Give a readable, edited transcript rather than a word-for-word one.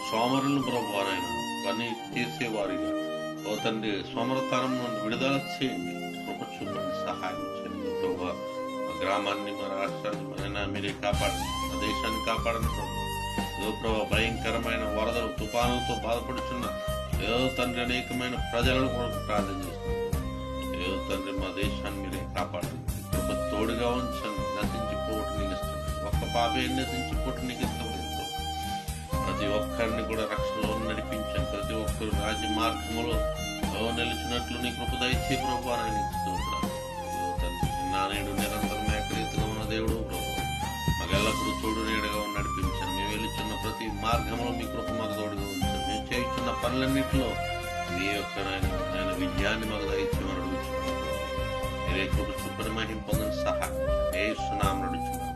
సోమరులను ప్రభు నాయన పని చేసేవారిగా ఓ తండ్రి సోమరతనం నుండి విడుదల చేయండి, కృప చూపండి, సహాయం చేయండి ప్రభు. మా గ్రామాన్ని, మా రాష్ట్రాన్ని మన మీరే కాపాడండి, మా దేశాన్ని కాపాడండి ప్రభు. ఏదో ప్రభు భయంకరమైన వరదలు తుఫానులతో బాధపడుచున్న ఏదో తండ్రి అనేకమైన ప్రజలను కూడా ప్రార్థన చేస్తున్నాం. ఏదో తండ్రి మా దేశాన్ని మీరే కాపాడండి, కృప తోడుగా ఉంచండి. నశించిపోవటం నీకు ఇష్టం, ఒక్క పాపే నశించిపోవటం నీకు ఇష్టం లేదు. ప్రతి ఒక్కరిని కూడా రక్షణలో నడిపించండి, ప్రతి ఒక్కరు రాజ్య మార్గంలో నిలిచినట్లు నీ కృప దయచే ప్రభు అని నానేడు నిరంతరం ఏకరీతిగా ఉన్న దేవుడు ప్రభు. మాకెల్లప్పుడు తోడు నీడగా నడిపించండి. మేము వెళ్తున్న ప్రతి మార్గంలో మీ కృప మాకు తోడుగా ఉంచండి. మేము చేస్తున్న పనులన్నింటిలో మీ యొక్క నాయన విజయాన్ని మాకు దయచేయమని అడుగుతున్నాం. మీరే కృప చూపని మహిం పొందని సహాయం యేసు నామమున అడుగుతున్నాం.